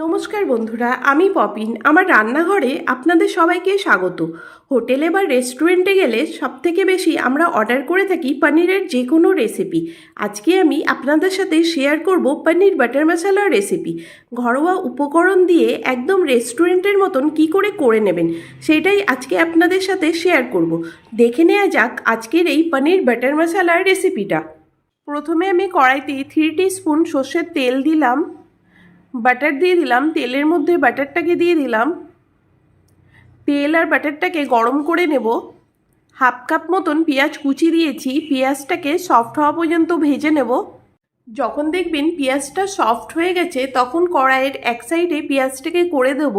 নমস্কার বন্ধুরা, আমি পপিন। আমার রান্নাঘরে আপনাদের সবাইকে স্বাগত। হোটেলে বা রেস্টুরেন্টে গেলে সবথেকে বেশি আমরা অর্ডার করে থাকি পনিরের যে কোনো রেসিপি। আজকে আমি আপনাদের সাথে শেয়ার করব পনির বাটার মশলার রেসিপি। ঘরোয়া উপকরণ দিয়ে একদম রেস্টুরেন্টের মতন কি করে নেবেন সেটাই আজকে আপনাদের সাথে শেয়ার করব। দেখে নেওয়া যাক আজকের এই পনির বাটার মশলার রেসিপিটা। প্রথমে আমি কড়াইতে 3 টিস্পুন সর্ষের তেল দিলাম, বাটার দিয়ে দিলাম। তেলের মধ্যে বাটারটাকে দিয়ে দিলাম। তেল আর বাটারটাকে গরম করে নেব। হাফ কাপ মতন পেঁয়াজ কুচি দিয়েছি, পেঁয়াজটাকে সফট হওয়া পর্যন্ত ভেজে নেব। যখন দেখবেন পেঁয়াজটা সফট হয়ে গেছে তখন কড়াইয়ের এক সাইডে পেঁয়াজটাকে করে দেব।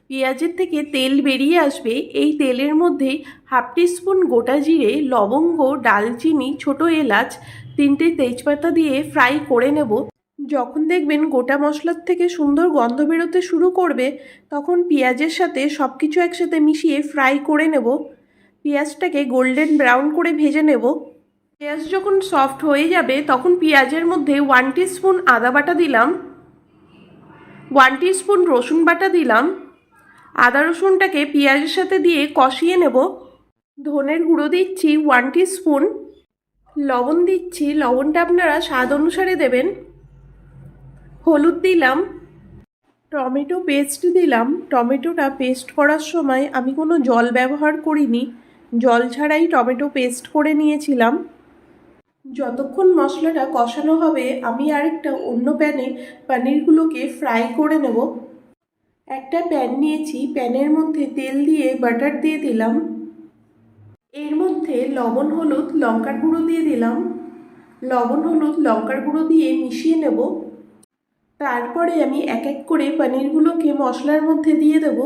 পেঁয়াজের থেকে তেল বেরিয়ে আসবে, এই তেলের মধ্যেই হাফ টিস্পুন গোটা জিরে, লবঙ্গ, ডালচিনি, ছোটো এলাচ, 3টে তেজপাতা দিয়ে ফ্রাই করে নেব। যখন দেখবেন গোটা মশলার থেকে সুন্দর গন্ধ বেরোতে শুরু করবে তখন পেঁয়াজের সাথে সব কিছু একসাথে মিশিয়ে ফ্রাই করে নেব। পেঁয়াজটাকে গোল্ডেন ব্রাউন করে ভেজে নেব। পেঁয়াজ যখন সফট হয়ে যাবে তখন পেঁয়াজের মধ্যে 1 টিস্পুন আদা বাটা দিলাম, 1 টিস্পুন রসুন বাটা দিলাম। আদা রসুনটাকে পেঁয়াজের সাথে দিয়ে কষিয়ে নেব। ধনের গুঁড়ো দিচ্ছি 1 টিস্পুন, লবণ দিচ্ছি, লবণটা আপনারা স্বাদ অনুসারে দেবেন। হলুদ দিলাম, টমেটো পেস্ট দিলাম। টমেটোটা পেস্ট করার সময় আমি কোনো জল ব্যবহার করিনি, জল ছাড়াই টমেটো পেস্ট করে নিয়েছিলাম। যতক্ষণ মশলাটা কষানো হবে আমি আরেকটা অন্য প্যানে পনিরগুলোকে ফ্রাই করে নেব। একটা প্যান নিয়েছি, প্যানের মধ্যে তেল দিয়ে বাটার দিয়ে দিলাম। এর মধ্যে লবণ, হলুদ, লঙ্কার গুঁড়ো দিয়ে দিলাম। লবণ, হলুদ, লঙ্কার গুঁড়ো দিয়ে মিশিয়ে নেব। তারপরে আমি এক এক করে পনিরগুলোকে মশলার মধ্যে দিয়ে দেব।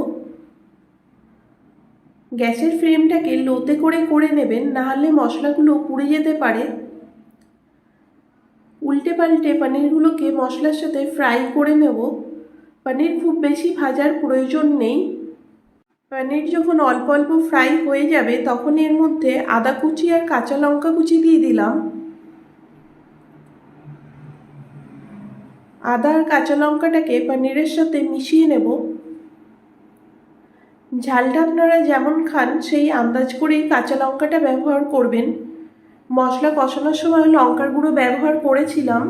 গ্যাসের ফ্লেমটাকে লোতে করে নেবেন, নাহলে মশলাগুলো পুড়ে যেতে পারে। উল্টে পাল্টে পনিরগুলোকে মশলার সাথে ফ্রাই করে নেব। পনির খুব বেশি ভাজার প্রয়োজন নেই। পনির যখন অল্প অল্প ফ্রাই হয়ে যাবে তখন এর মধ্যে আদা কুচি আর কাঁচা লঙ্কা কুচি দিয়ে দিলাম। আদা আর কাঁচা লঙ্কাটাকে পনিরের সাথে মিশিয়ে নেব। ঝালটা আপনারা যেমন খান সেই আন্দাজ করেই কাঁচা লঙ্কাটা ব্যবহার করবেন। মশলা কষানোর সময় লঙ্কার গুঁড়ো ব্যবহার করেছিলাম।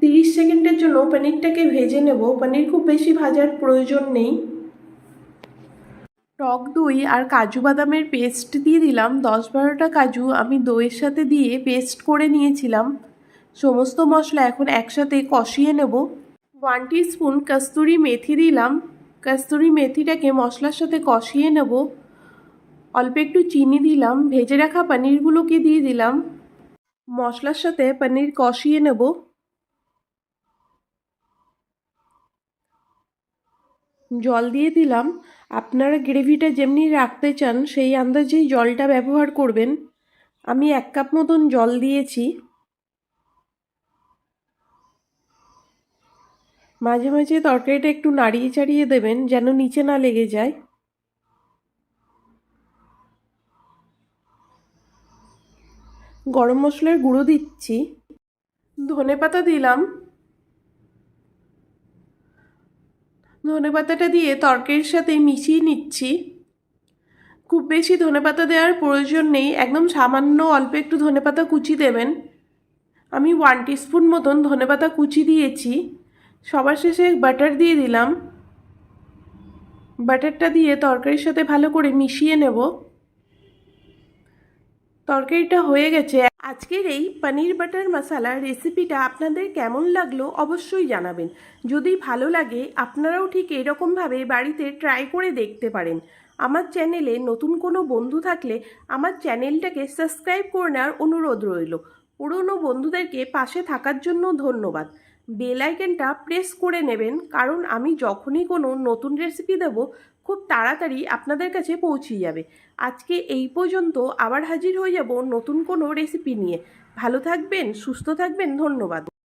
30 সেকেন্ডের জন্য পনিরটাকে ভেজে নেব। পনির খুব বেশি ভাজার প্রয়োজন নেই। টক দই আর কাজু বাদামের পেস্ট দিয়ে দিলাম। 10-12টা কাজু আমি দইয়ের সাথে দিয়ে পেস্ট করে নিয়েছিলাম। সমস্ত মশলা এখন একসাথে কষিয়ে নেব। 1 টিস্পুন কস্তুরি মেথি দিলাম। কস্তুরি মেথিটাকে মশলার সাথে কষিয়ে নেব। অল্প একটু চিনি দিলাম। ভেজে রাখা পনিরগুলোকে দিয়ে দিলাম। মশলার সাথে পনির কষিয়ে নেব। জল দিয়ে দিলাম। আপনারা গ্রেভিটা যেমনি রাখতে চান সেই আন্দাজেই জলটা ব্যবহার করবেন। আমি 1 কাপ মতন জল দিয়েছি। মাঝে মাঝে তরকারিটা একটু নাড়িয়ে চাড়িয়ে দেবেন যেন নিচে না লেগে যায়। গরম মশলার গুঁড়ো দিচ্ছি, ধনেপাতা দিলাম। ধনেপাতাটা দিয়ে তরকারির সাথে মিশিয়ে নিচ্ছি। খুব বেশি ধনেপাতা দেওয়ার প্রয়োজন নেই, একদম সামান্য অল্প একটু ধনেপাতা কুচি দেবেন। আমি 1 টিস্পুন মতন ধনেপাতা কুচি দিয়েছি। সবার শেষে বাটার দিয়ে দিলাম। বাটারটা দিয়ে তরকারির সাথে ভালো করে মিশিয়ে নেব। তরকারিটা হয়ে গেছে। আজকের এই পনির বাটার মশলা রেসিপিটা আপনাদের কেমন লাগলো অবশ্যই জানাবেন। যদি ভালো লাগে আপনারাও ঠিক এরকমভাবে বাড়িতে ট্রাই করে দেখতে পারেন। আমার চ্যানেলে নতুন কোনো বন্ধু থাকলে আমার চ্যানেলটাকে সাবস্ক্রাইব করে নেওয়ার অনুরোধ রইল। পুরনো বন্ধুদেরকে পাশে থাকার জন্য ধন্যবাদ। বেল আইকনটা প্রেস করে নেবেন, কারণ আমি যখনই কোনো নতুন রেসিপি দেব খুব তাড়াতাড়ি আপনাদের কাছে পৌঁছে যাবে। আজকে এই পর্যন্ত, আবার হাজির হয়ে যাব নতুন কোনো রেসিপি নিয়ে। ভালো থাকবেন, সুস্থ থাকবেন, ধন্যবাদ।